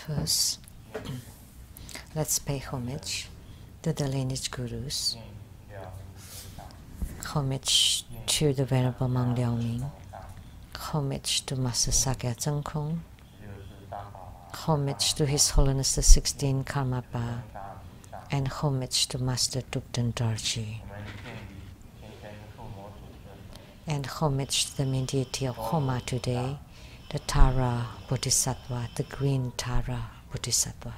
First, let's pay homage to the lineage gurus, homage to the Venerable Monk Liaoming, homage to Master Sakya Zhengkong, homage to His Holiness the 16th Karmapa, and homage to Master Thubten Dorji, and homage to the main deity of Homa today, the Tara Bodhisattva, the green Tara Bodhisattva.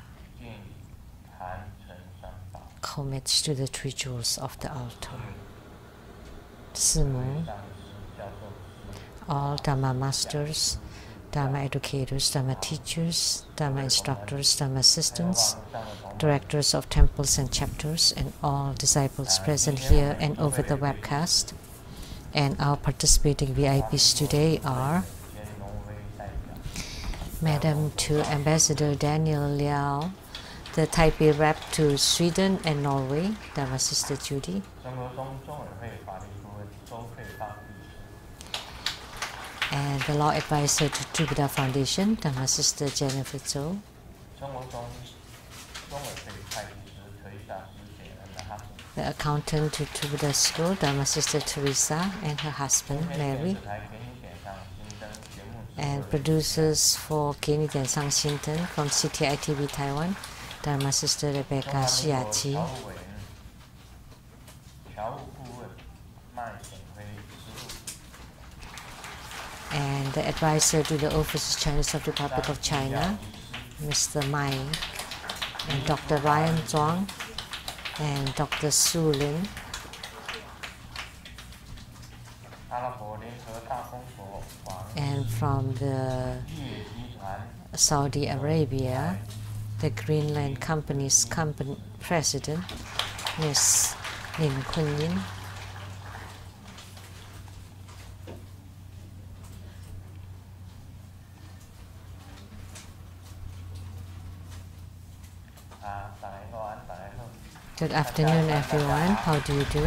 Homage to the three jewels of the altar. Simu, all Dharma masters, Dharma educators, Dharma teachers, Dharma instructors, Dharma assistants, directors of temples and chapters, and all disciples present here and over the webcast. And our participating VIPs today are Madam to Ambassador Daniel Liao, the Taipei rep to Sweden and Norway, Dharma Sister Judy, and the Law Advisor to Tribhuda Foundation, Dharma Sister Jennifer Zhou, the Accountant to Tribhuda School, Dharma Sister Teresa and her husband Mary, and producers for Kini Densang Shinten from CTI TV Taiwan, Dharma Sister Rebecca Shiachi, and the advisor to the Overseas Chinese of the Republic of China, Mr. Mai, and Dr. Ryan Zhuang, and Dr. Su Lin, and from the Saudi Arabia, the Greenland Company's president, Ms. Lim Kunyin, Good afternoon, everyone. How do you do?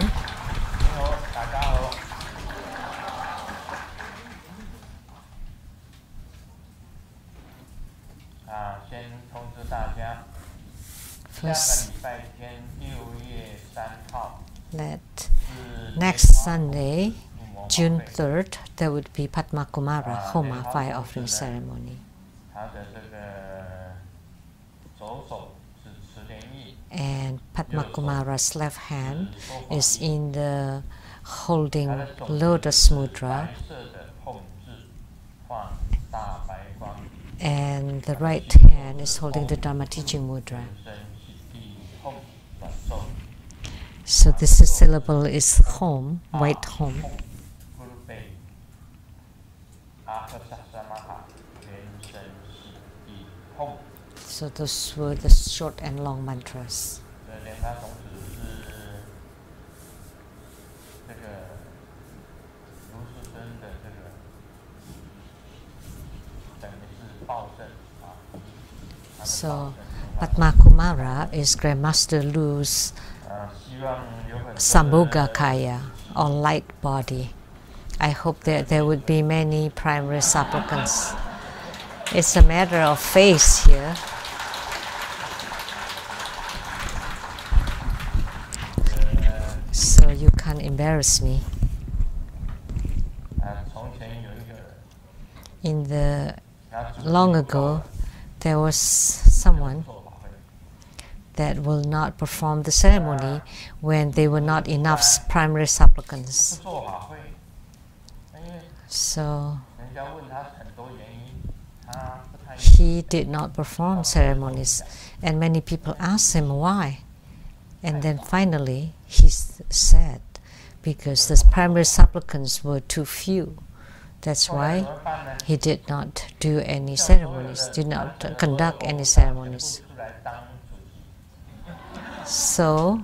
First, next Sunday, June 3rd, there would be Padma Kumara Homa fire offering ceremony. And Padma Kumara's left hand is in the holding lotus mudra, and the right hand is holding the Dharma teaching mudra. So this syllable is home, white home. So those were the short and long mantras. So Padma Kumara is Grandmaster Lu's Sambhoga Kaya, or light body. I hope that there would be many primary supplicants. It's a matter of faith here. So you can't embarrass me. In the long ago, there was someone that will not perform the ceremony when there were not enough primary supplicants. So he did not perform ceremonies, and many people asked him why. And then finally he said, because the primary supplicants were too few. That's why he did not do any ceremonies, did not conduct any ceremonies. So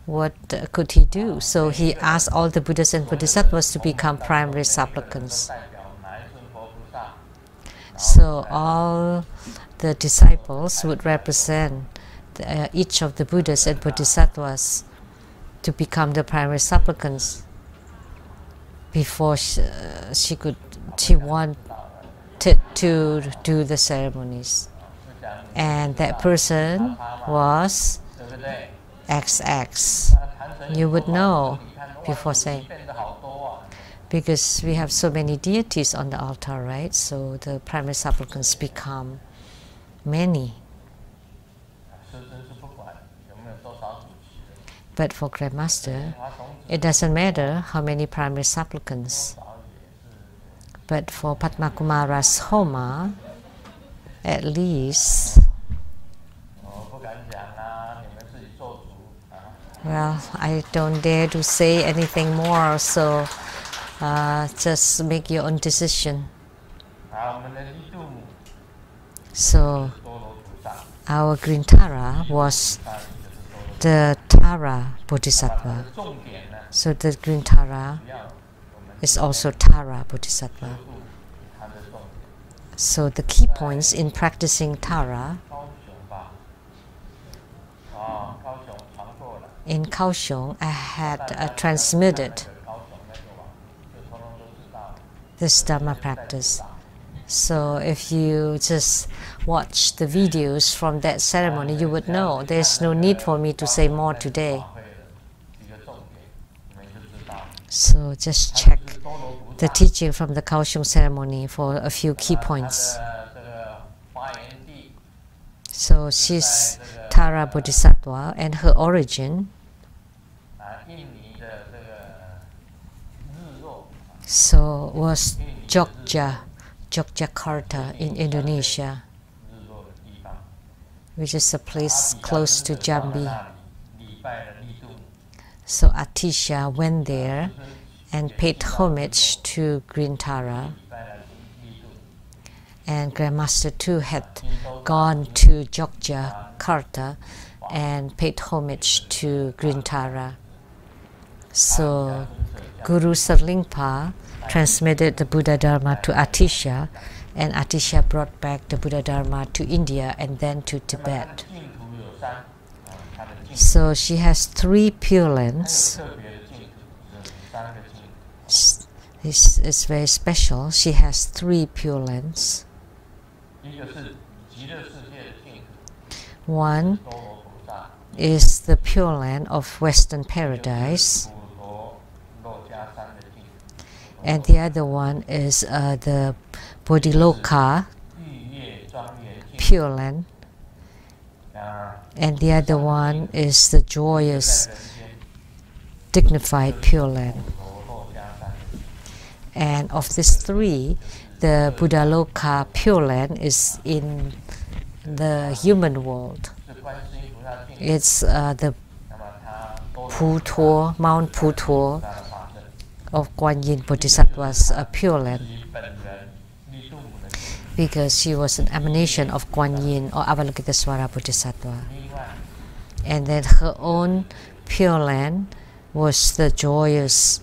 what could he do? So he asked all the Buddhas and Bodhisattvas to become primary supplicants. So all the disciples would represent each of the Buddhas and Bodhisattvas to become the primary supplicants before she wanted to do the ceremonies. and that person was XX. You would know before saying, because we have so many deities on the altar, right? So the primary supplicants become many. But for Grandmaster, it doesn't matter how many primary supplicants. But for Padmakumara's Homa, at least, well, I don't dare to say anything more, so just make your own decision. So our green Tara was the Tara Bodhisattva. So the green Tara is also Tara Bodhisattva. So the key points in practicing Tara in Kaohsiung, I had transmitted this Dharma practice. So if you just watch the videos from that ceremony, you would know. There's no need for me to say more today. So just check the teaching from the Kaohsiung ceremony for a few key points. So she's Tara Bodhisattva, and her origin was Yogyakarta in Indonesia, which is a place close to Jambi. So Atisha went there and paid homage to Green Tara, and Grandmaster too had gone to Yogyakarta and paid homage to Green Tara. So Guru Sarlingpa transmitted the Buddha Dharma to Atisha, and Atisha brought back the Buddha Dharma to India and then to Tibet. So she has 3 Pure Lands. This is very special. She has 3 Pure Lands. One is the Pure Land of Western Paradise, and the other one is the Bodhiloka Pure Land, and the other one is the joyous, dignified Pure Land. And of these 3, the Buddhaloka Pure Land is in the human world. It's the Putor, Mount Putor of Guan Yin Bodhisattva's Pure Land, because she was an emanation of Guan Yin or Avalokitesvara Bodhisattva. And then her own Pure Land was the joyous,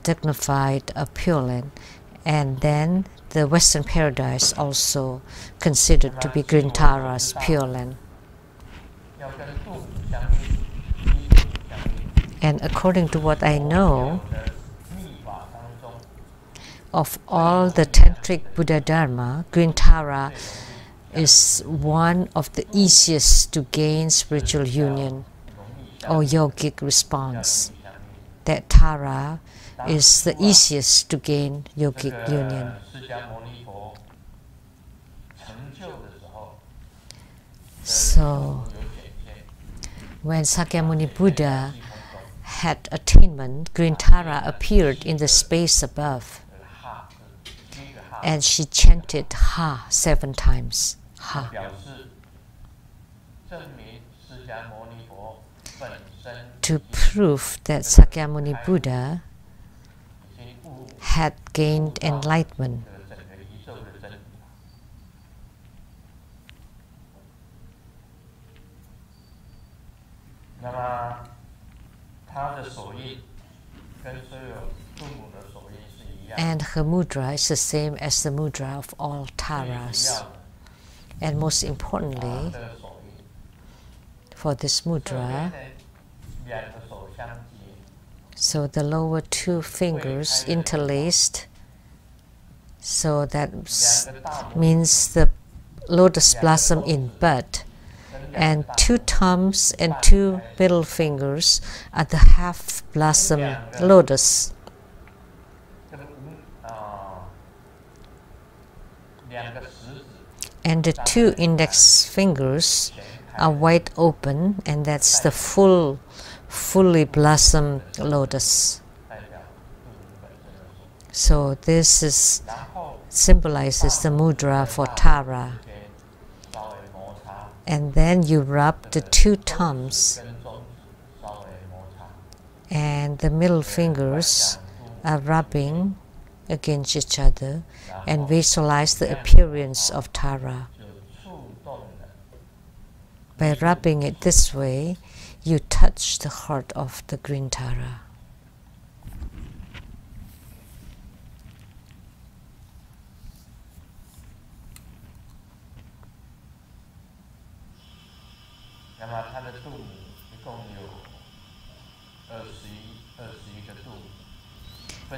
dignified Pure Land. And then the Western Paradise also considered to be Green Tara's Pure Land. And according to what I know, of all the Tantric Buddha Dharma, Green Tara is one of the easiest to gain spiritual union or yogic response. That Tara is the easiest to gain yogic union. So, when Sakyamuni Buddha had attainment, Green Tara appeared in the space above, and she chanted Ha 7 times. Ha. To prove that Sakyamuni Buddha had gained enlightenment. And her mudra is the same as the mudra of all Taras. And most importantly, for this mudra, so the lower 2 fingers interlaced, so that means the lotus blossom in bud, and 2 thumbs and 2 middle fingers are the half blossom lotus. And the 2 index fingers are wide open, and that's the fully blossomed lotus. So this symbolizes the mudra for Tara. And then you rub the 2 thumbs, and the middle fingers are rubbing against each other, and visualize the appearance of Tara. By rubbing it this way, you touch the heart of the green Tara.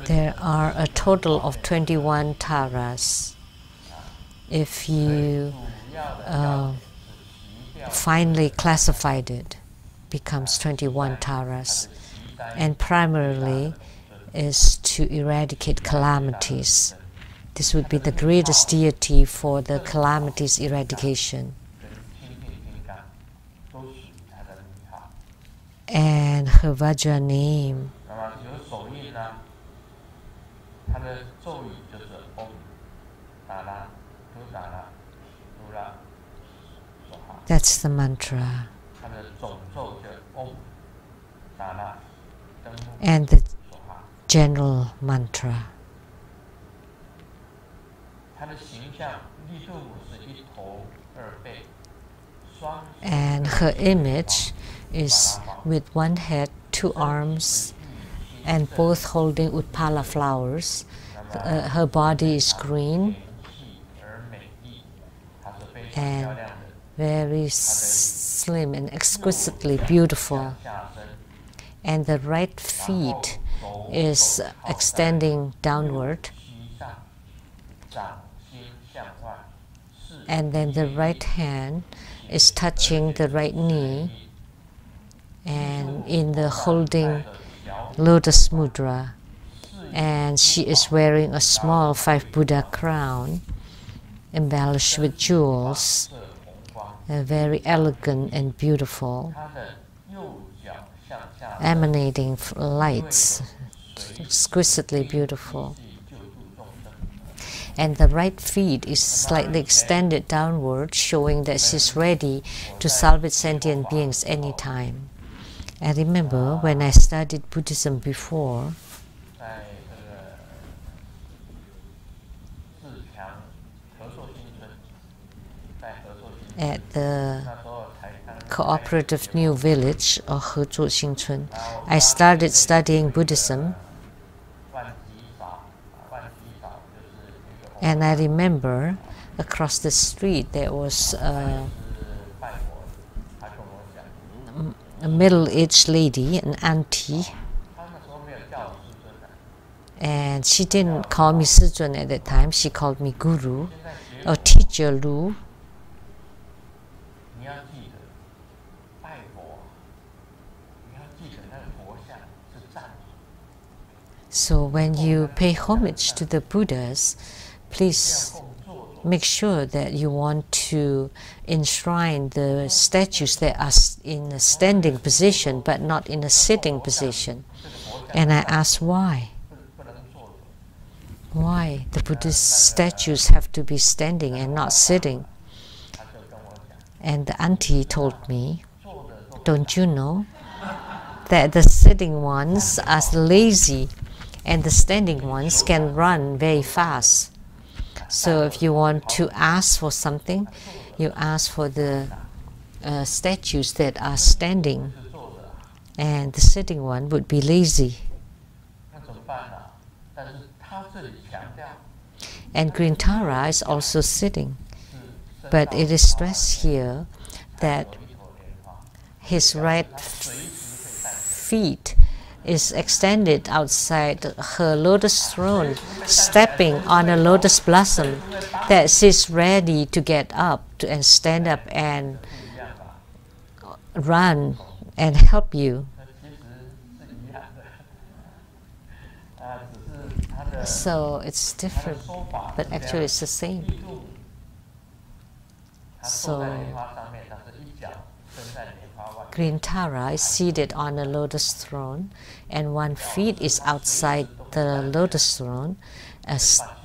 There are a total of 21 Taras. If you finally classified it, becomes 21 Taras, and primarily is to eradicate calamities. This would be the greatest deity for the calamities eradication. And her Vajra name, that's the mantra. And the general mantra. And her image is with 1 head, 2 arms, and both holding Utpala flowers. Her body is green and very slim and exquisitely beautiful. And the right feet is extending downward. And then the right hand is touching the right knee, and in the holding lotus mudra. And she is wearing a small 5 Buddha crown embellished with jewels, very elegant and beautiful, emanating lights, exquisitely beautiful. And the right feet is slightly extended downward, showing that she's ready to salvage sentient beings anytime. I remember when I studied Buddhism before, at the cooperative new village of Hezhuo Xingchun, I started studying Buddhism. And I remember across the street there was a middle-aged lady, an auntie, and she didn't call me Sijun at that time, she called me Guru or Teacher Lu. So when you pay homage to the Buddhas, please make sure that you want to enshrine the statues that are in a standing position but not in a sitting position. And I asked why. Why the Buddhist statues have to be standing and not sitting? And the auntie told me, don't you know that the sitting ones are lazy and the standing ones can run very fast? So if you want to ask for something, you ask for the statues that are standing, and the sitting one would be lazy. And Green Tara is also sitting, but it is stressed here that his right feet is extended outside her lotus throne, stepping on a lotus blossom, that she's ready to get up and stand up and run and help you. So it's different, but actually it's the same. So Green Tara is seated on a lotus throne, and one feet is outside the lotus throne,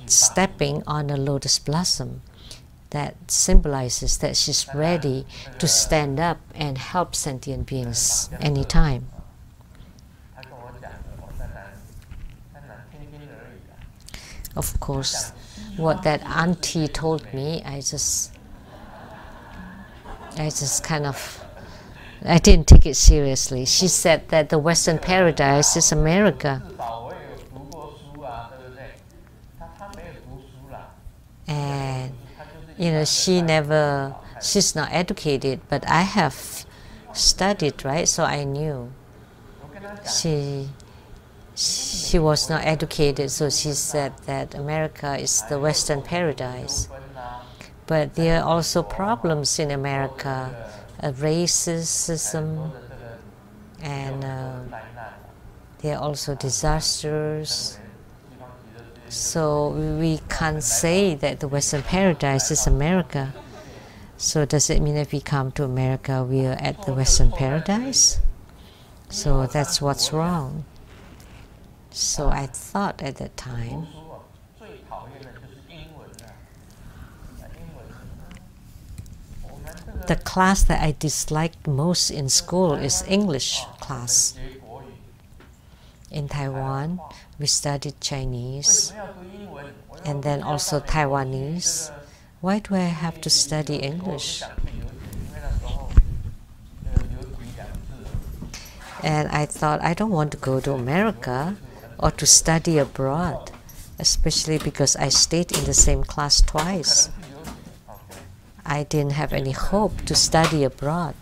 stepping on a lotus blossom. That symbolizes that she's ready to stand up and help sentient beings anytime. Of course, what that auntie told me, I just kind of, I didn't take it seriously. She said that the Western paradise is America. And, you know, she's not educated, but I have studied, right? So I knew. She was not educated, so she said that America is the Western paradise. But there are also problems in America, racism, and there are also disasters. So we can't say that the Western paradise is America. So does it mean if we come to America, we are at the Western paradise? So that's what's wrong. So I thought at that time, the class that I disliked most in school is English class. In Taiwan, we studied Chinese and then also Taiwanese. Why do I have to study English? And I thought, I don't want to go to America or to study abroad, especially because I stayed in the same class twice. I didn't have any hope to study abroad.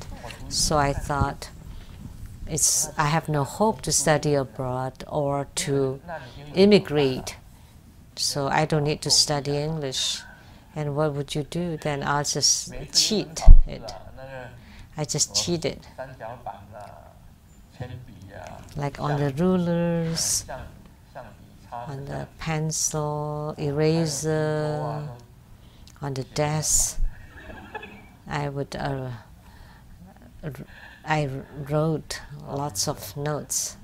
So I thought, I have no hope to study abroad or to immigrate. So I don't need to study English. And what would you do? Then I'll just cheat it. I just cheated. Like on the rulers, on the pencil, eraser, on the desk, I wrote lots of notes.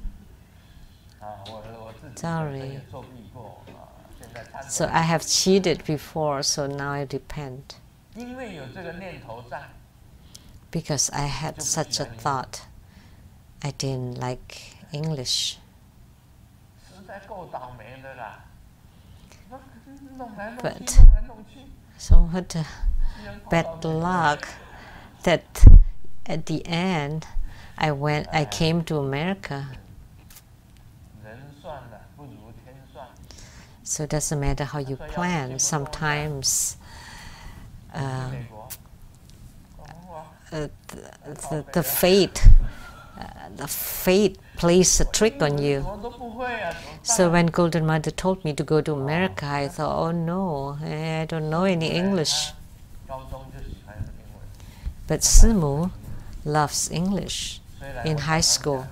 Sorry. So I have cheated before, so now I repent. Because I had such a thought. I didn't like English. But so what a bad luck that at the end I came to America. So it doesn't matter how you plan. Sometimes the fate plays a trick on you. So when Golden Mother told me to go to America, I thought, oh no, I don't know any English. But Simu loves English in high school.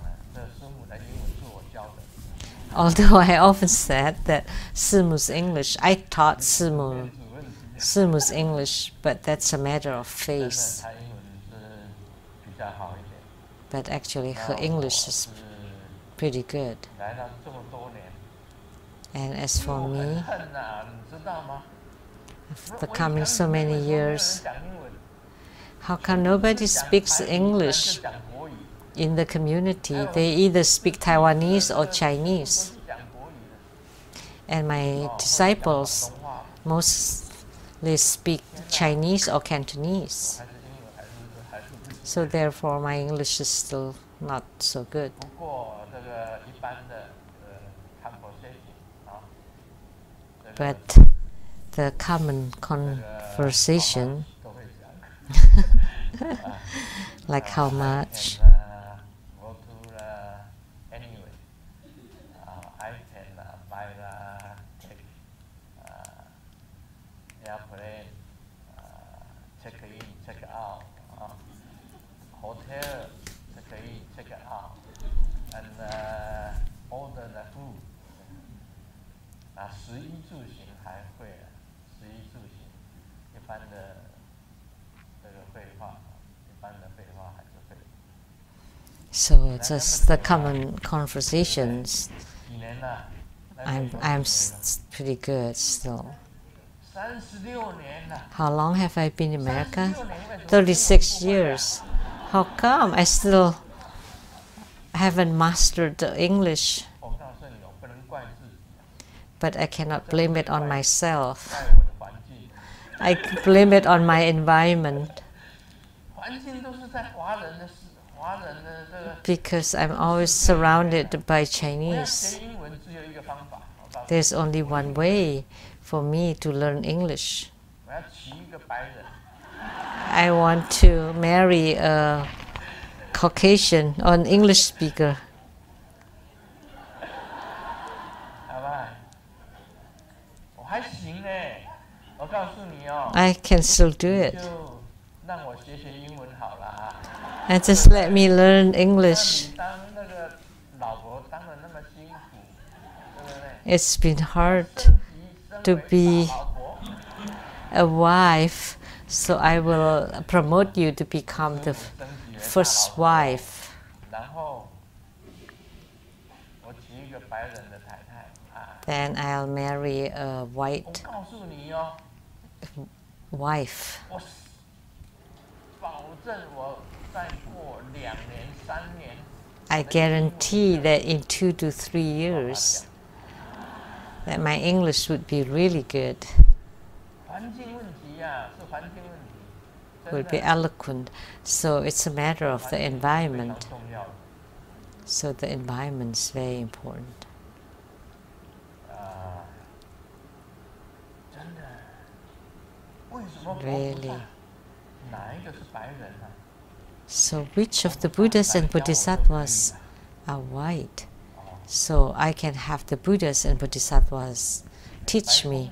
Although I often said that Simu's English, I taught Simu's English, but that's a matter of faith. But actually her English is pretty good. And as for me, after coming so many years, how come nobody speaks English in the community? They either speak Taiwanese or Chinese. And my disciples mostly speak Chinese or Cantonese. So therefore my English is still not so good. But the common conversation, like how much, airplane, check in, check out, hotel, check in, check out, and order the food. 食衣住行还会食衣住行，一般的这个废话，一般的废话还是会。So just the common conversations, I'm pretty good still. How long have I been in America? 36 years. How come I still haven't mastered the English? But I cannot blame it on myself. I blame it on my environment. Because I'm always surrounded by Chinese. There's only one way for me to learn English. I want to marry a Caucasian or an English speaker. I can still do it. And just let me learn English. It's been hard to be a wife, so I will promote you to become the first wife. Then I'll marry a white wife. I guarantee that in 2 to 3 years that my English would be really good. Would be eloquent. So it's a matter of the environment. So the environment is very important. Really. So which of the Buddhas and Bodhisattvas are white? So I can have the Buddhas and Bodhisattvas teach me.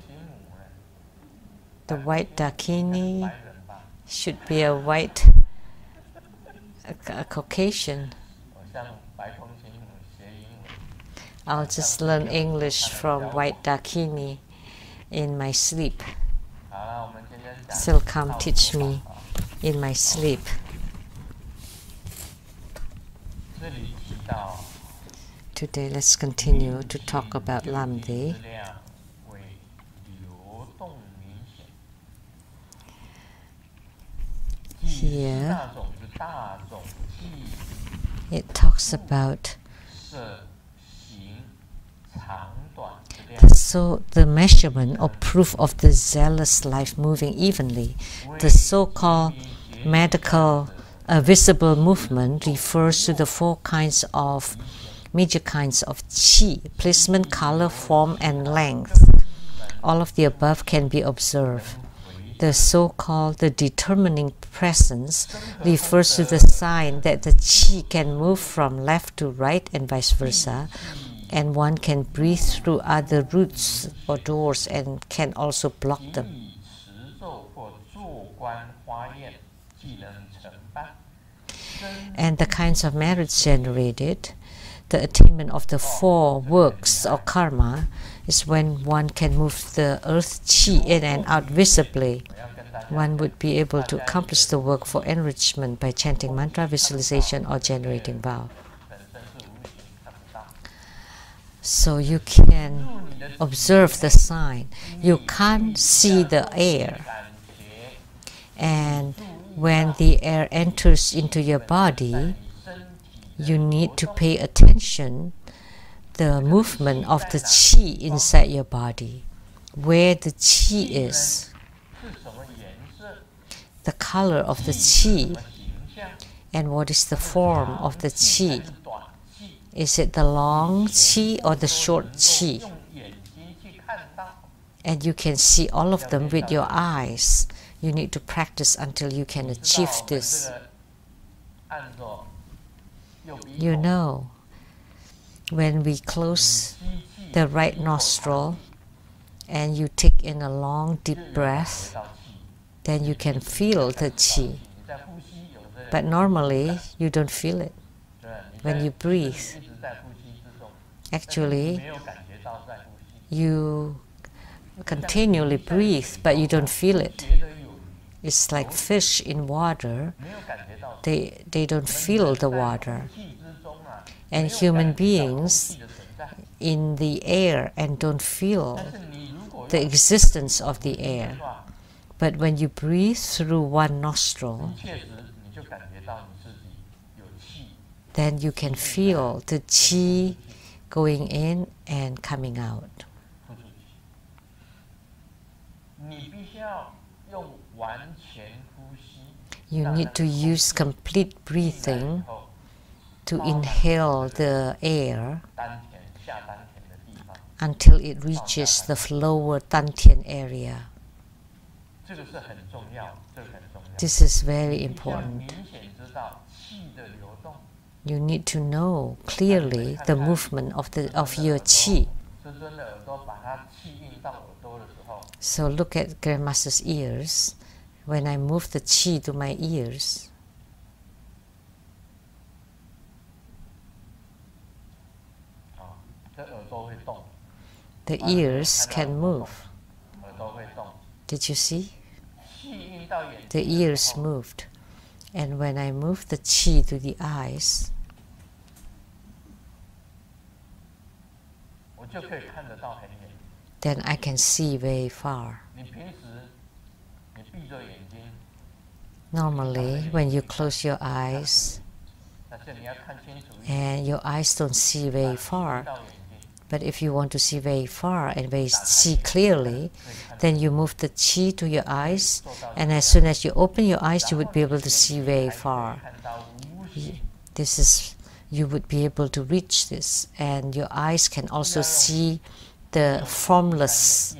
The white Dakini should be a white a Caucasian. I'll just learn English from white Dakini in my sleep. Still come teach me in my sleep. Today let's continue to talk about Lamdre. Here it talks about the measurement or proof of the zealous life moving evenly. The so-called medical visible movement refers to the major kinds of qi: placement, color, form, and length. All of the above can be observed. The so-called determining presence refers to the sign that the qi can move from left to right and vice versa, and one can breathe through other routes or doors and can also block them. And the kinds of merits generated, the attainment of the 4 works or karma, is when one can move the earth qi in and out visibly. One would be able to accomplish the work for enrichment by chanting mantra, visualization, or generating vow. So you can observe the sign. You can't see the air. And when the air enters into your body, you need to pay attention the movement of the qi inside your body, where the qi is, the color of the qi, and what is the form of the qi. Is it the long qi or the short qi? And you can see all of them with your eyes. You need to practice until you can achieve this. You know, when we close the right nostril and you take in a long deep breath, then you can feel the qi. But normally, you don't feel it. When you breathe, actually, you continually breathe, but you don't feel it. It's like fish in water. They don't feel the water. And human beings in the air and don't feel the existence of the air. But when you breathe through one nostril, then you can feel the qi going in and coming out. You need to use complete breathing to inhale the air until it reaches the lower dantian area. This is very important. You need to know clearly the movement of your qi. So look at Grandmaster's ears. When I move the qi to my ears, the ears can move. Did you see? The ears moved. And when I move the qi to the eyes, then I can see very far. Normally, when you close your eyes, and your eyes don't see very far, but if you want to see very far and see clearly, then you move the qi to your eyes, and as soon as you open your eyes, you would be able to see very far. You would be able to reach this, and your eyes can also see the formless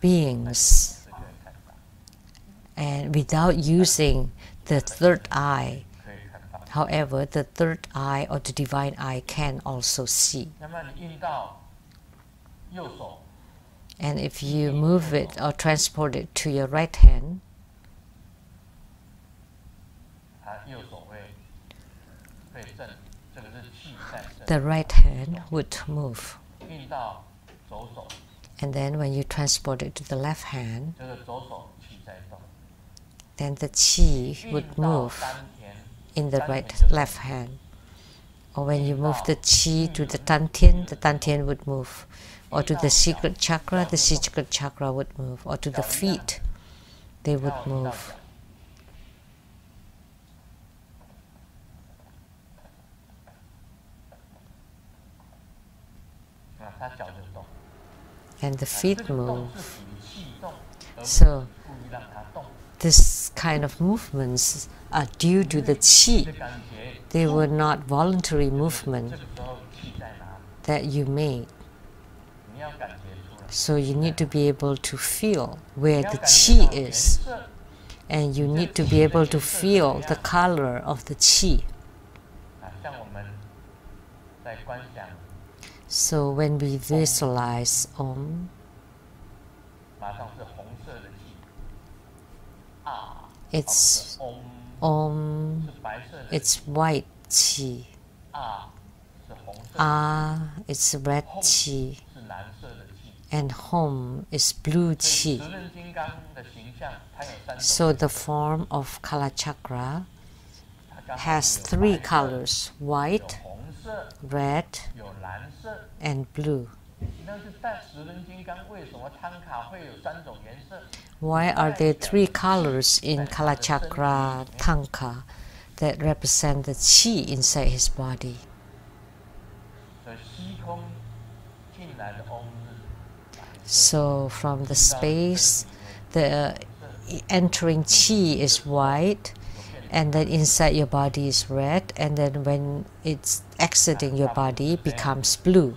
beings, and without using the third eye. However, the third eye or the divine eye can also see. And if you move it or transport it to your right hand, the right hand would move. And then when you transport it to the left hand, then the qi would move in the left hand. Or when you move the qi to the dantian would move. Or to the secret chakra would move. Or to the feet, they would move. And the feet move. So this kind of movements are due to the qi. They were not voluntary movement that you made. So you need to be able to feel where the qi is. And you need to be able to feel the color of the qi. So when we visualize Om, it's Om, it's white qi. It's red qi. And Hom is blue qi. So the form of Kala Chakra has three colors: white, red, and blue. Why are there three colors in Kala Chakra Tanka that represent the qi inside his body? So from the space, the entering qi is white, and then inside your body is red, and then when it's exiting your body, it becomes blue.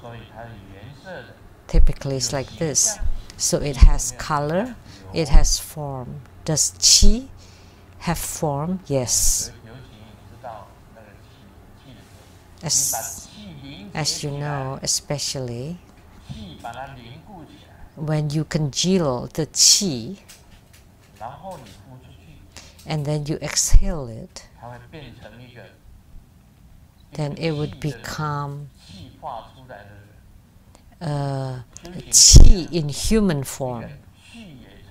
Typically it's like this. So it has color, it has form. Does qi have form? Yes. As you know, especially when you congeal the qi, and then you exhale it, then it would become qi in human form.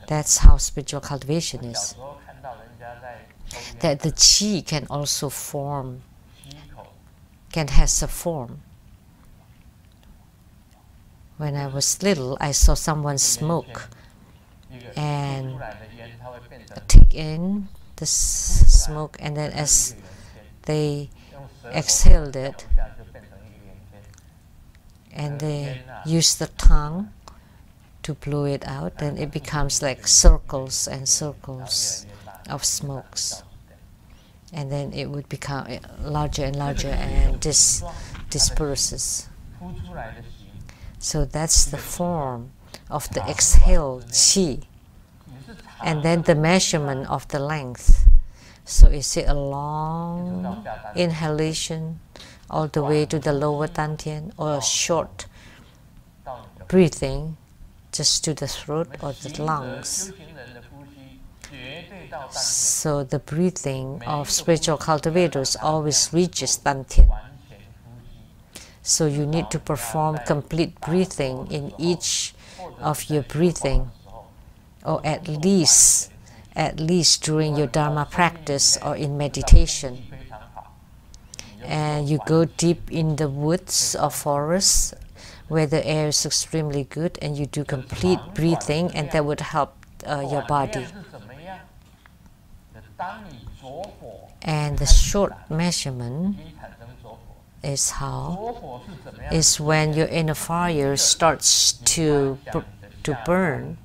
That's how spiritual cultivation is. That the qi can also form, can has a form. When I was little, I saw someone smoke and take in the smoke, and then as they exhaled it, and they use the tongue to blow it out, then it becomes like circles and circles of smokes, and then it would become larger and larger and disperses. So that's the form of the exhaled qi, and then the measurement of the length. So is it a long inhalation all the way to the lower dantian, or a short breathing just to the throat or the lungs? So the breathing of spiritual cultivators always reaches dantian. So you need to perform complete breathing in each of your breathing, or at least during your Dharma practice or in meditation. And you go deep in the woods or forests where the air is extremely good, and you do complete breathing, and that would help your body. And the short measurement is when your inner fire starts to burn.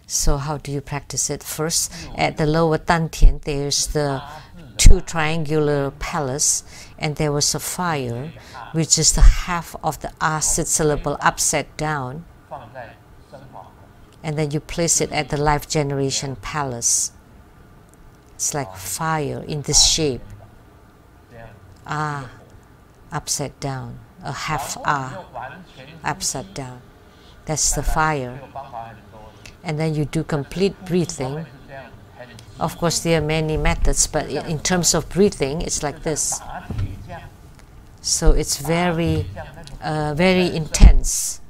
So how do you practice it? First, at the lower dantian, there's the two triangular palace, and there was a fire, which is the half of the acid syllable upside down, and then you place it at the life generation palace. It's like fire in this shape. Upside down, a half upside down. That's the fire. And then you do complete breathing. Of course, there are many methods, but in terms of breathing, it's like this. So it's very intense.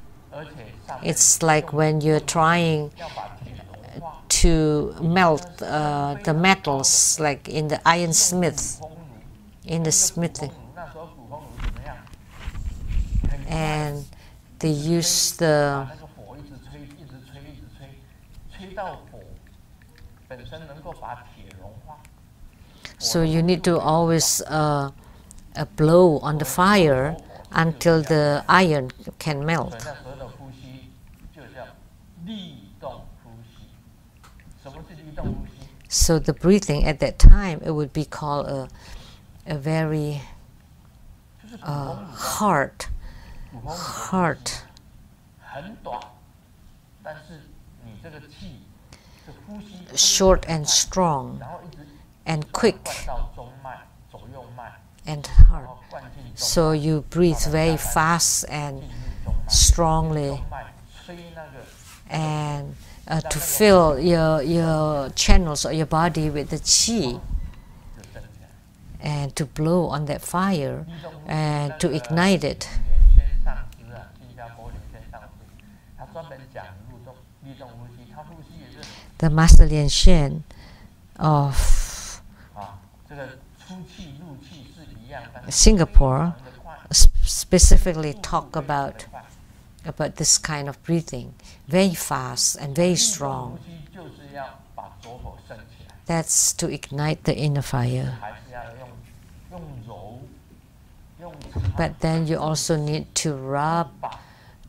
It's like when you're trying to melt the metals, like in the ironsmith, in the smithing. And they use the so you need to always blow on the fire until the iron can melt. So the breathing at that time, it would be called a very hard, short and strong, and quick and hard. So you breathe very fast and strongly, and to fill your channels or your body with the qi, and to blow on that fire and to ignite it. The Master Lian Shen of Singapore specifically talk about this kind of breathing, very fast and very strong. That's to ignite the inner fire. But then you also need to rub,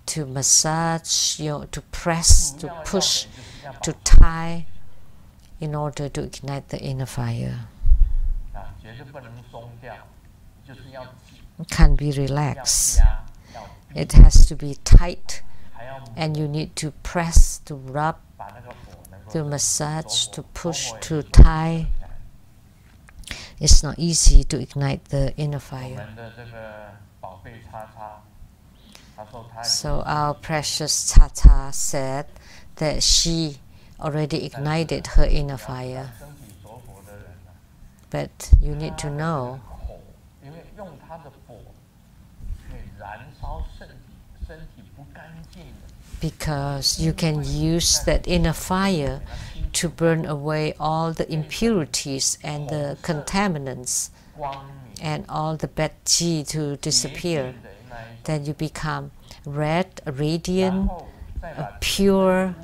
to massage, to press, to push, to tie, in order to ignite the inner fire. It can't be relaxed. It has to be tight, and you need to press, to rub, to massage, to push, to tie. It's not easy to ignite the inner fire. So our precious Tata said that she already ignited her inner fire. But you need to know, because you can use that inner fire to burn away all the impurities and the contaminants and all the bad qi to disappear. Then you become red, radiant, pure.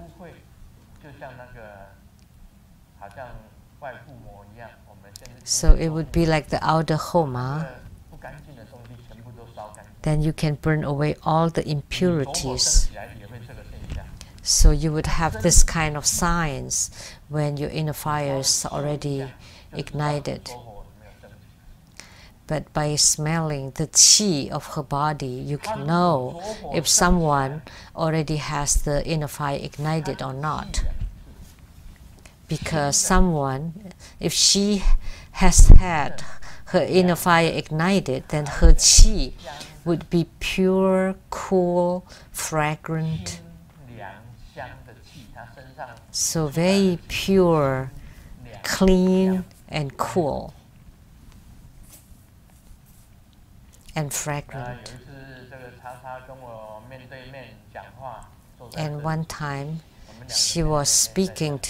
So it would be like the outer homa. Then you can burn away all the impurities. So you would have this kind of signs when your inner fire is already ignited. But by smelling the qi of her body, you can know if someone already has the inner fire ignited or not. Because someone, if she has had her inner fire ignited, then her qi would be pure, cool, fragrant. So very pure, clean, and cool, and fragrant. And one time, she was speaking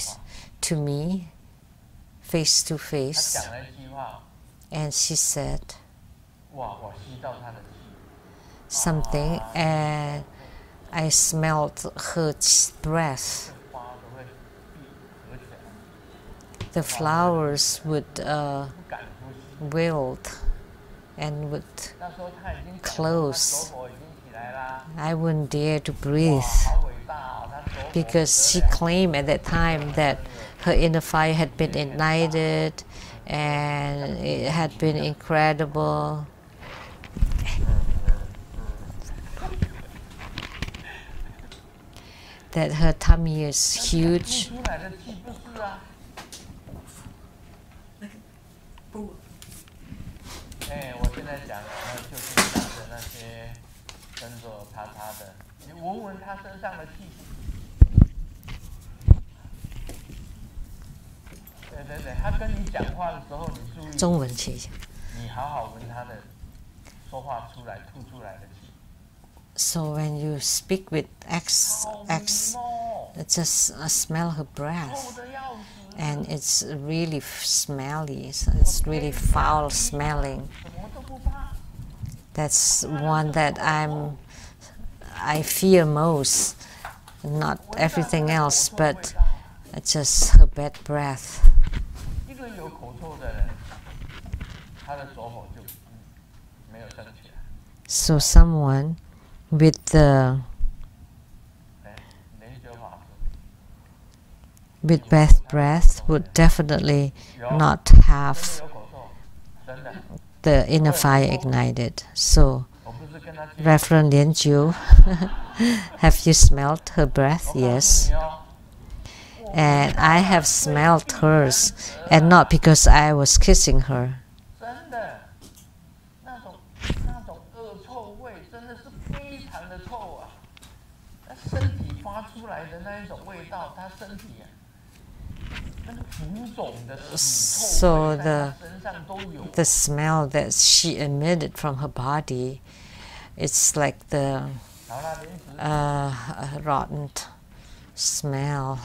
to me face to face, and she said something, and I smelled her breath. The flowers would wilt and would close. I wouldn't dare to breathe, because she claimed at that time that her inner fire had been ignited and it had been incredible. That her tummy is huge. So when you speak with X, just smell her breath, and it's really smelly. So it's really foul smelling. That's one that I fear most. Not everything else, but just her bad breath. So someone with bad breath would definitely not have the inner fire ignited. So, Reverend Lien Jiu, have you smelled her breath? Yes. And I have smelled hers, and not because I was kissing her. So the smell that she emitted from her body, it's like the rotten smell,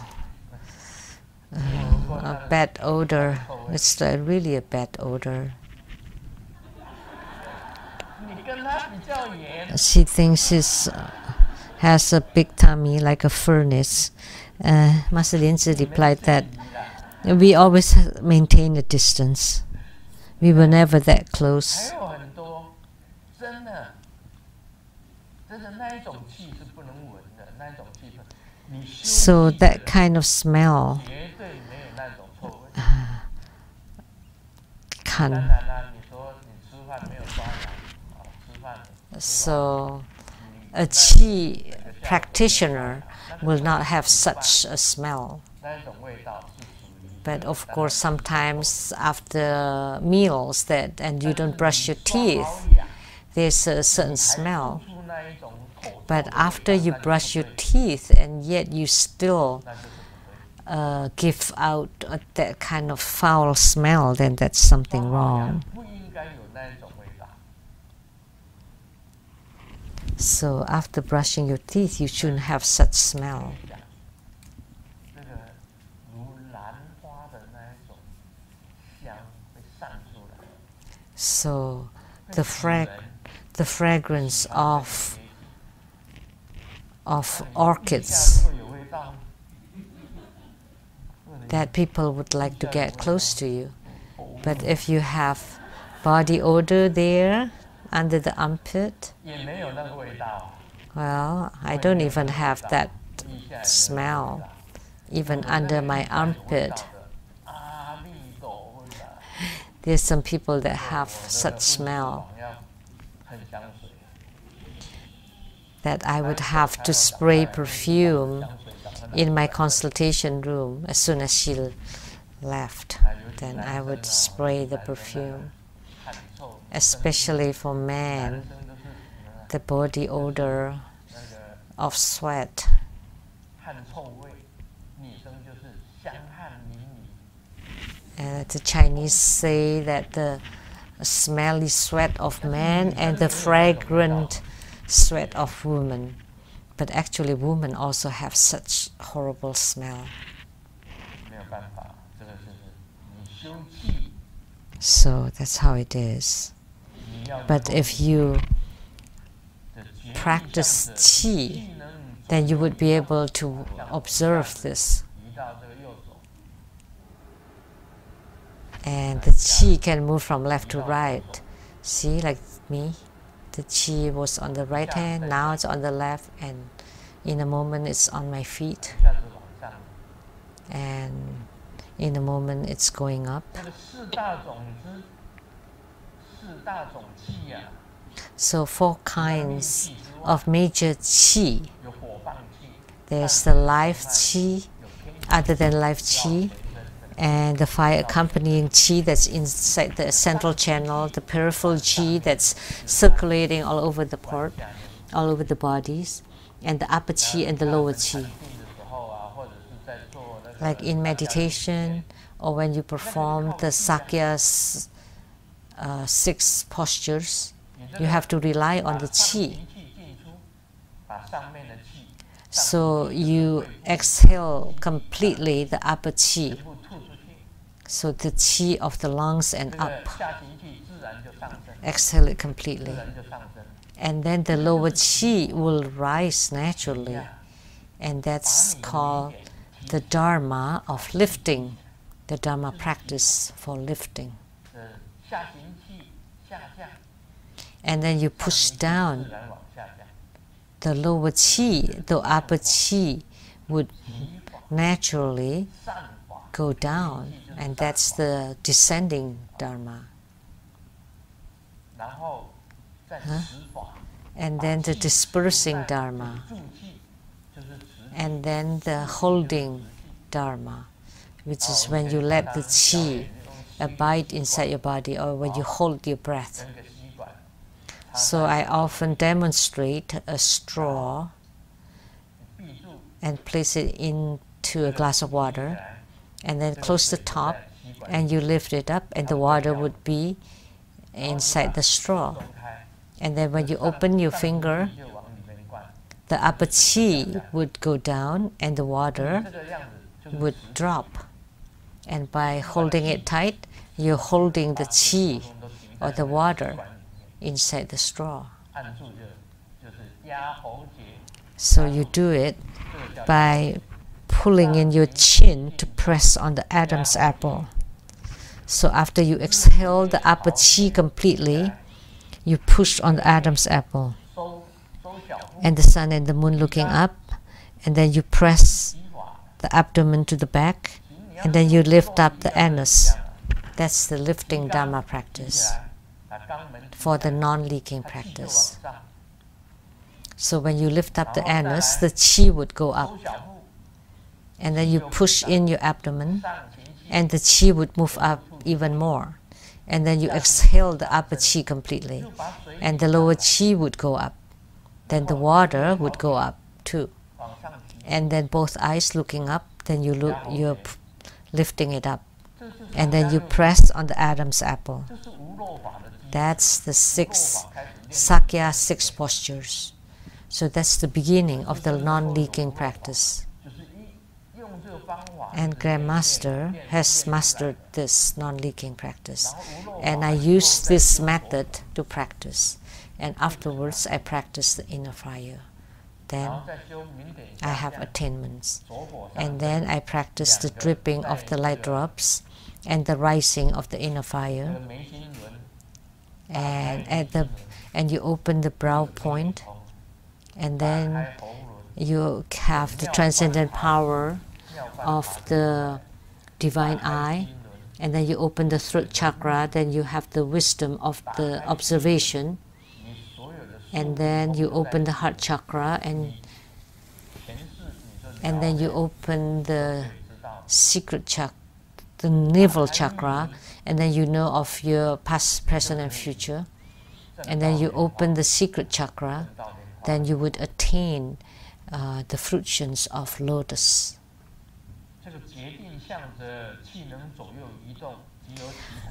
a bad odor. It's really a bad odor. She thinks she has a big tummy like a furnace. Master Lianzi replied that we always maintain a distance. We were never that close. So that kind of smell can. So a qi practitioner will not have such a smell. But of course, sometimes after meals and you don't brush your teeth, there's a certain smell. But after you brush your teeth and yet you still give out that kind of foul smell, then that's something wrong. So after brushing your teeth, you shouldn't have such smell. So the fragrance of orchids that people would like to get close to you. But if you have body odor there under the armpit, well, I don't even have that smell, even under my armpit. There's some people that have such smell that I would have to spray perfume in my consultation room as soon as she left. Then I would spray the perfume. Especially for men, the body odor of sweat. The Chinese say that the smelly sweat of men and the fragrant sweat of women. But actually women also have such horrible smell. So that's how it is. But if you practice qi, then you would be able to observe this. And the qi can move from left to right. See, like me, the qi was on the right hand, now it's on the left, and in a moment it's on my feet. And in a moment it's going up. So 4 kinds of major qi. There's the life qi, other than life qi, and the 5 accompanying qi that's inside the central channel, the peripheral qi that's circulating all over the part, all over the bodies, and the upper qi and the lower qi. Like in meditation, or when you perform the Sakya 6 postures, you have to rely on the qi. So you exhale completely the upper qi. So the qi of the lungs and up. Exhale it completely. And then the lower qi will rise naturally. And that's called the Dharma of lifting, the Dharma practice for lifting. And then you push down the lower qi, the upper qi would naturally go down, and that's the descending Dharma. And then the dispersing Dharma, and then the holding Dharma, which is when you let the qi abide inside your body, or when you hold your breath. So I often demonstrate a straw and place it into a glass of water, and then close the top, and you lift it up, and the water would be inside the straw. And then when you open your finger, the upper qi would go down and the water would drop. And by holding it tight, you're holding the qi or the water inside the straw. So you do it by pulling in your chin to press on the Adam's apple. So after you exhale the upper qi completely, you push on the Adam's apple. And the sun and the moon looking up, and then you press the abdomen to the back, and then you lift up the anus. That's the lifting Dharma practice for the non-leaking practice. So when you lift up the anus, the qi would go up. And then you push in your abdomen, and the qi would move up even more. And then you exhale the upper qi completely, and the lower qi would go up. then the water would go up too. And then both eyes looking up, then you're lifting it up. And then you press on the Adam's apple. That's the Sakya 6 postures. So that's the beginning of the non-leaking practice. And Grandmaster has mastered this non-leaking practice. And I use this method to practice. And afterwards, I practice the inner fire. Then I have attainments. And then I practice the dripping of the light drops and the rising of the inner fire. And you open the brow point. And then you have the transcendent power of the divine eye, and then you open the throat chakra, then you have the wisdom of the observation, and then you open the heart chakra, and then you open the secret chakra, the navel chakra, and then you know of your past, present, and future, and then you open the secret chakra, then you would attain the fruitions of lotus.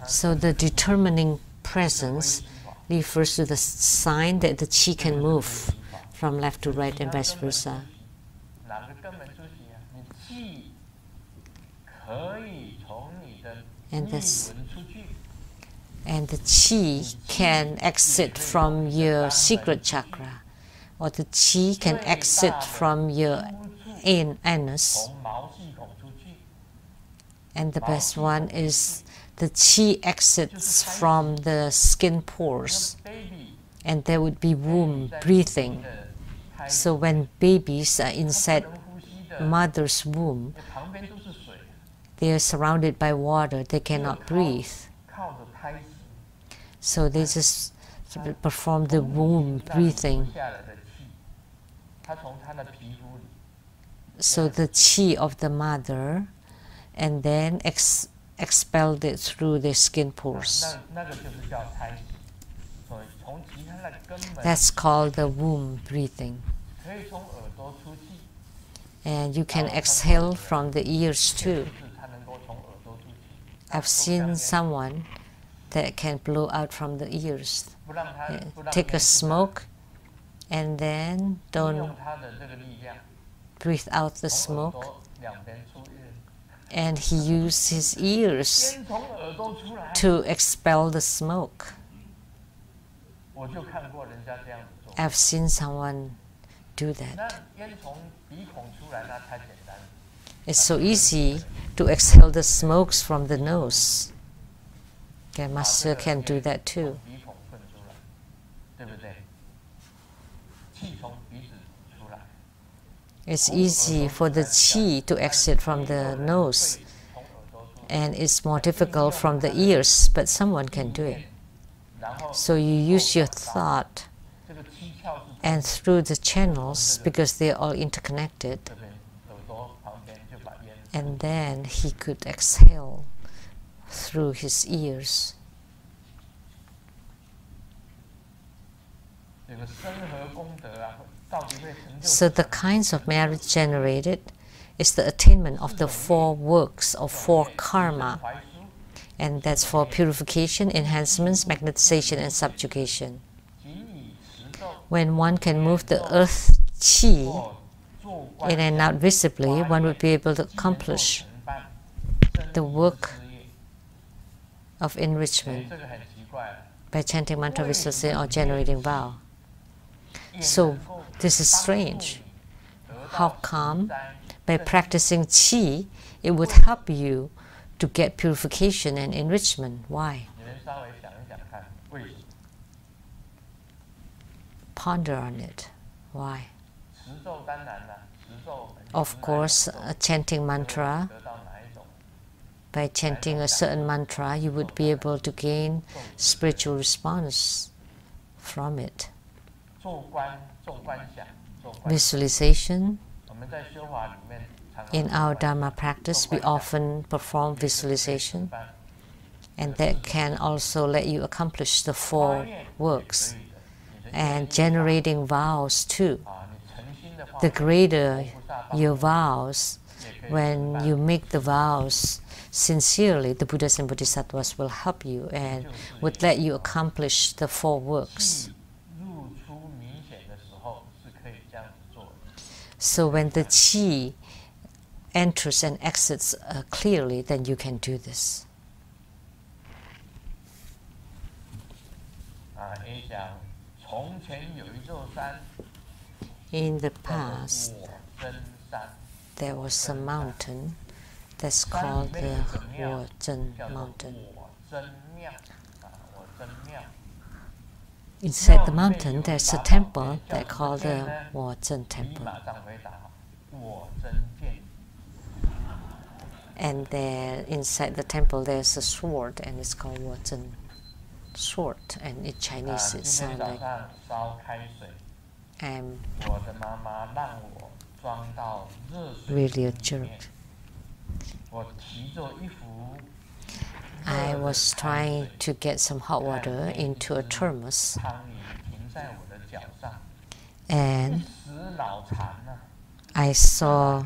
So the determining presence refers to the sign that the chi can move from left to right and vice versa. And the chi can exit from your secret chakra, or the chi can exit from your anus. And the best one is the chi exits from the skin pores, and there would be womb breathing. So when babies are inside mother's womb, they are surrounded by water, they cannot breathe. So they just perform the womb breathing. So the chi of the mother, and then expelled it through the skin pores. That's called the womb breathing. And you can exhale from the ears too. I've seen someone that can blow out from the ears. Take a smoke and then don't breathe out the smoke. And he used his ears to expel the smoke. I've seen someone do that. It's so easy to exhale the smokes from the nose. Master can do that too. It's easy for the chi to exit from the nose, and it's more difficult from the ears, but someone can do it. So you use your thought, and through the channels, because they're all interconnected, and then he could exhale through his ears. So the kinds of marriage generated is the attainment of the 4 works or 4 karma, and that's for purification, enhancements, magnetization, and subjugation. When one can move the earth chi in and out visibly, one would be able to accomplish the work of enrichment by chanting mantra, visualization, or generating vow. So this is strange. How come? By practicing chi, it would help you to get purification and enrichment. Why? Ponder on it. Why? Of course, chanting mantra. By chanting a certain mantra, you would be able to gain spiritual response from it. Visualization. In our Dharma practice, we often perform visualization, and that can also let you accomplish the 4 works. and generating vows too. The greater your vows, when you make the vows sincerely, the Buddhas and Bodhisattvas will help you and would let you accomplish the 4 works. So when the qi enters and exits clearly, then you can do this. In the past, there was a mountain that's called the Huozhen mountain. Inside the mountain, there's a temple that's called the Huozhen temple. And there, inside the temple, there's a sword, and it's called Huozhen sword. And in Chinese, it sounds like I'm really a jerk. I was trying to get some hot water into a thermos, and I saw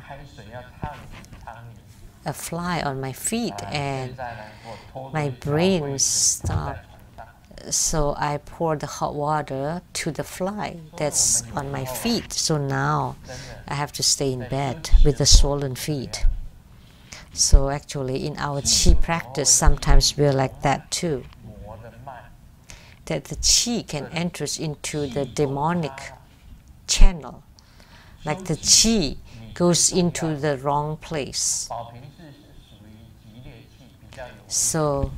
a fly on my feet, and my brain stopped. So I poured the hot water to the fly that's on my feet. So now I have to stay in bed with the swollen feet. So actually in our qi practice, sometimes we're like that too. That the qi can enter into the demonic channel. Like the qi goes into the wrong place. So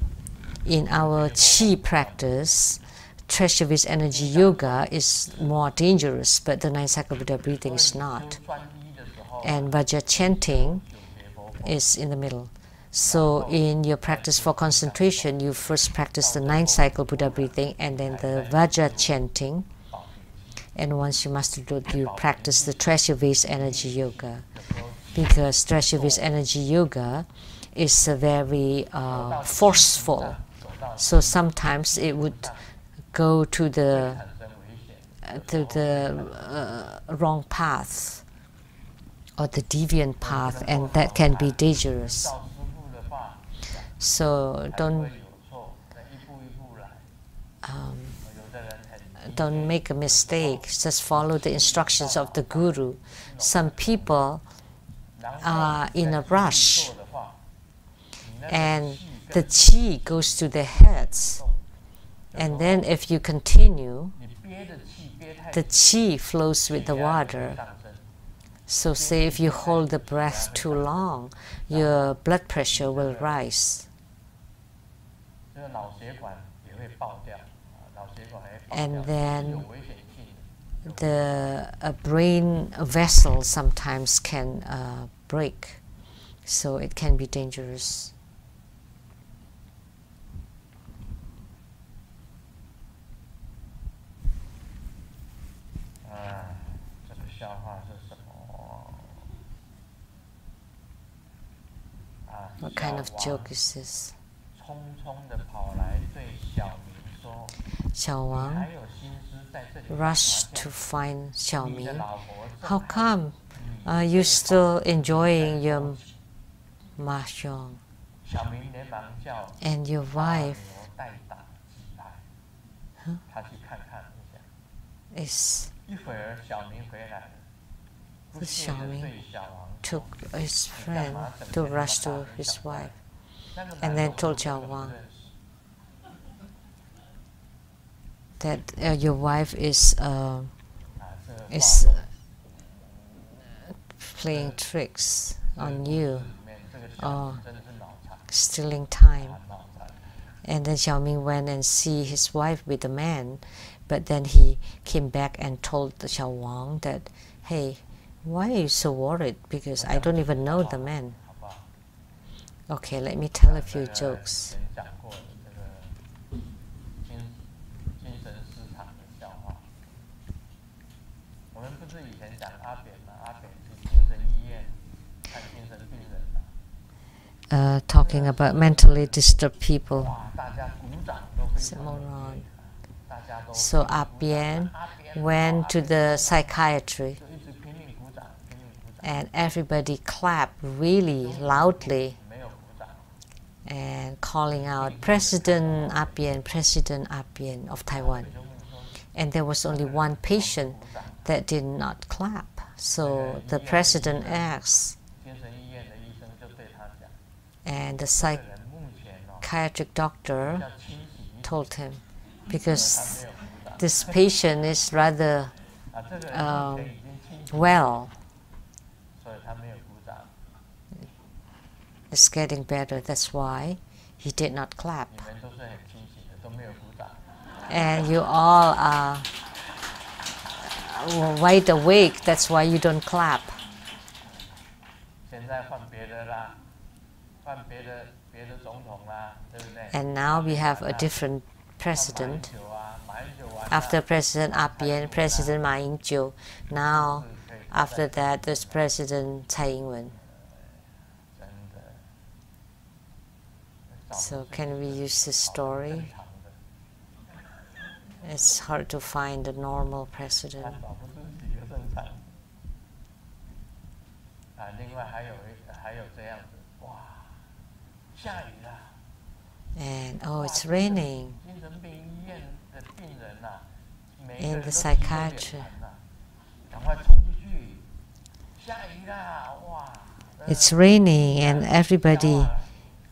in our qi practice, treasure with energy yoga is more dangerous, but the 9 cycle Buddha breathing is not. And Vajra chanting is in the middle. So in your practice for concentration, you first practice the 9 cycle Buddha breathing and then the Vajra chanting. And once you master it, you practice the treasure with energy yoga. Because treasure with energy yoga is very forceful. So sometimes it would go to the wrong path or the deviant path, and that can be dangerous. So don't make a mistake. Just follow the instructions of the Guru. Some people are in a rush, and the qi goes to their heads. And then if you continue, the qi flows with the water. So say if you hold the breath too long, your blood pressure will rise. And then the brain vessel sometimes can break. So it can be dangerous. What kind of joke is this? Xiao Wang rushed to find Xiaoming. How come you still enjoying your mahjong? And your wife is... Xiaoming took his friend to rush to his wife and then told Xiao Wang that your wife is playing tricks on you or stealing time. And then Xiaoming went and see his wife with the man, but then he came back and told Xiao Wang that, hey, why are you so worried? Because I don't even know the man. Okay, let me tell a few jokes. Talking about mentally disturbed people. It's a moron. So Apien went to the psychiatry, and everybody clapped really loudly and calling out President Apien of Taiwan. And there was only one patient that did not clap. So the president asked, and the psychiatric doctor told him, because this patient is rather well, it's getting better, that's why he did not clap. And you all are wide awake, that's why you don't clap. And now we have a different president. After President Apien, President Ma Ying-jeou. Now, after that, there's President Tsai Ing-wen. So can we use this story? It's hard to find a normal president. And oh, it's raining in the psychiatry. It's raining and everybody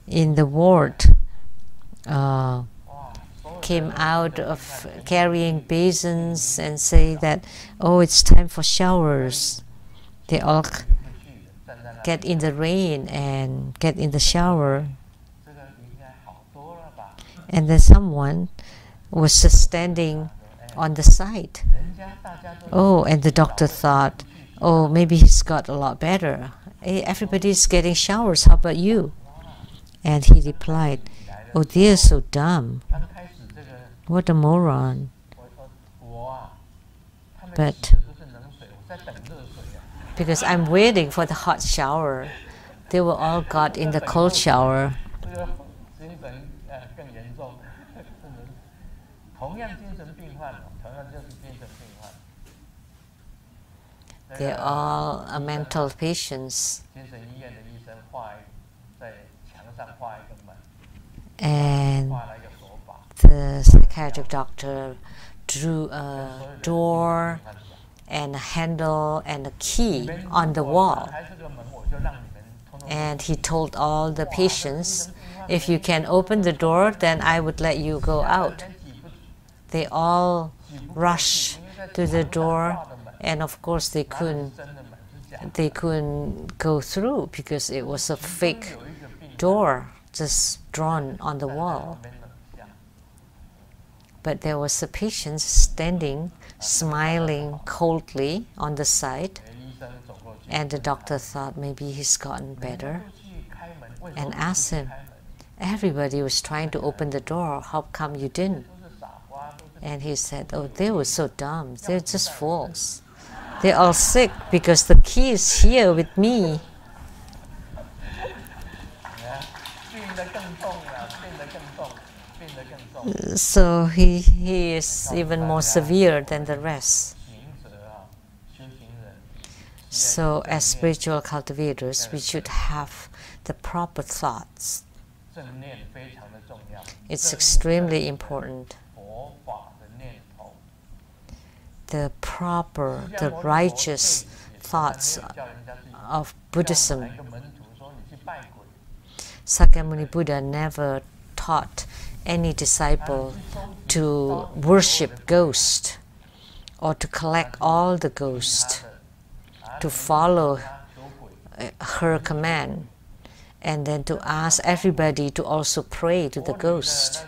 in the ward came out of carrying basins and say that, oh, it's time for showers. They all get in the rain and get in the shower. And then someone was just standing on the side. Oh, and the doctor thought, oh, maybe he's got a lot better. Hey, everybody's getting showers, how about you? And he replied, oh, they're so dumb. What a moron. But because I'm waiting for the hot shower, they were all got in the cold shower. They're all mental patients. And the psychiatric doctor drew a door and a handle and a key on the wall. And he told all the patients, if you can open the door, then I would let you go out. They all rushed to the door, and of course they couldn't go through because it was a fake door just drawn on the wall. But there was a patient standing, smiling coldly on the side, and the doctor thought maybe he's gotten better and asked him, everybody was trying to open the door, how come you didn't? And he said, oh, they were so dumb, they're just fools. They're all sick because the key is here with me. So he is even more severe than the rest. So as spiritual cultivators, we should have the proper thoughts. It's extremely important. The proper, the righteous thoughts of Buddhism. Sakyamuni Buddha never taught any disciple to worship ghosts or to collect all the ghosts, to follow her command, and then to ask everybody to also pray to the ghost.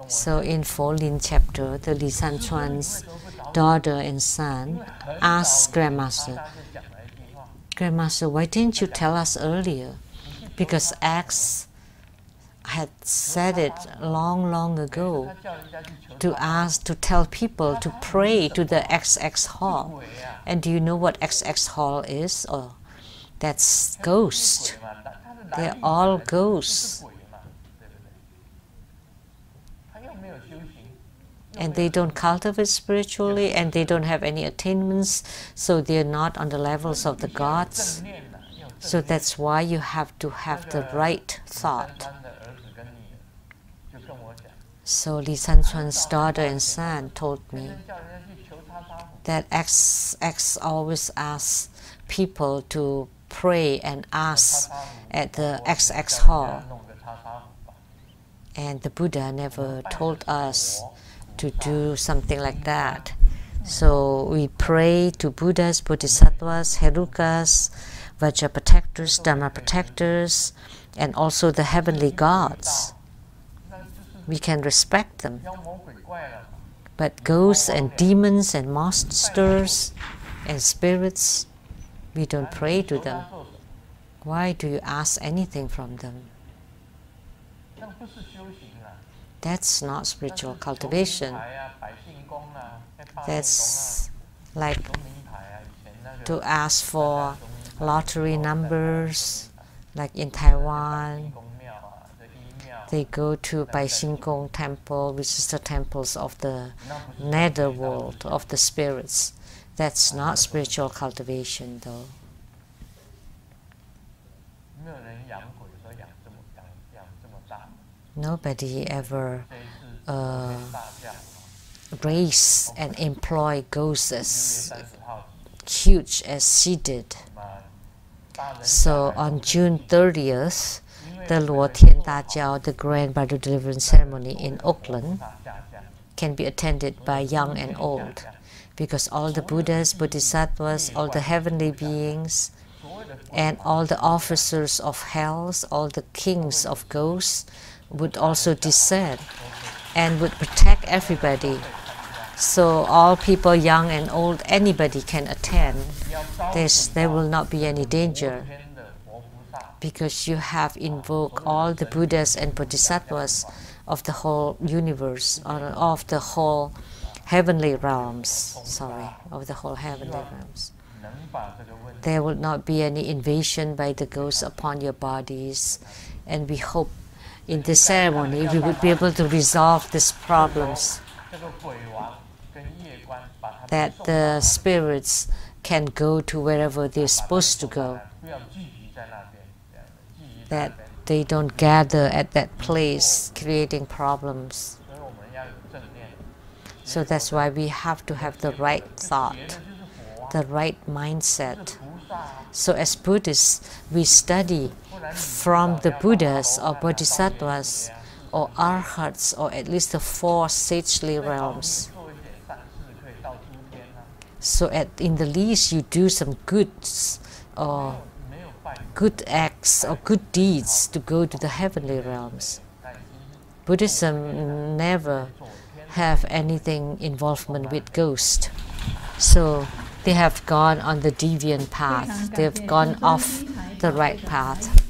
So in Folin chapter, the Li Sanchuan's daughter and son asked Grandmaster, Grandmaster, why didn't you tell us earlier? Because X had said it long ago to tell people to pray to the XX hall. And do you know what XX hall is? Oh, that's ghost. They're all ghosts. and they don't cultivate spiritually, and they don't have any attainments, so they're not on the levels of the gods. So that's why you have to have the right thought. So Li Sanchuan's daughter and son told me that X always asks people to pray and ask at the XX hall. And the Buddha never told us to do something like that. So we pray to Buddhas, Bodhisattvas, Herukas, Vajra protectors, Dharma protectors, and also the heavenly gods. We can respect them. But ghosts and demons and monsters and spirits, we don't pray to them. Why do you ask anything from them? That's not spiritual cultivation. That's like to ask for lottery numbers, like in Taiwan. They go to Bai Xing Gong temple, which is the temples of the netherworld, of the spirits. That's not spiritual cultivation, though. Nobody ever raise and employ ghosts as huge as she did. So on June 30th, the Luo Tian Da Jiao, the Grand Bridal Deliverance Ceremony in Oakland, can be attended by young and old, because all the Buddhas, Bodhisattvas, all the heavenly beings, and all the officers of hells, all the kings of ghosts would also descend and would protect everybody. So all people, young and old, anybody can attend. There will not be any danger, because you have invoked all the Buddhas and Bodhisattvas of the whole universe, or of the whole heavenly realms. Of the whole heavenly realms. There will not be any invasion by the ghosts upon your bodies, and we hope in this ceremony we would be able to resolve these problems, that the spirits can go to wherever they're supposed to go, that they don't gather at that place creating problems. So that's why we have to have the right thought, the right mindset. So as Buddhists, we study from the Buddhas or Bodhisattvas or Arhats, or at least the 4 sagely realms. So in the least you do some goods or good acts or good deeds to go to the heavenly realms. Buddhism never have anything involvement with ghosts. So they have gone on the deviant path. They've gone off the right path.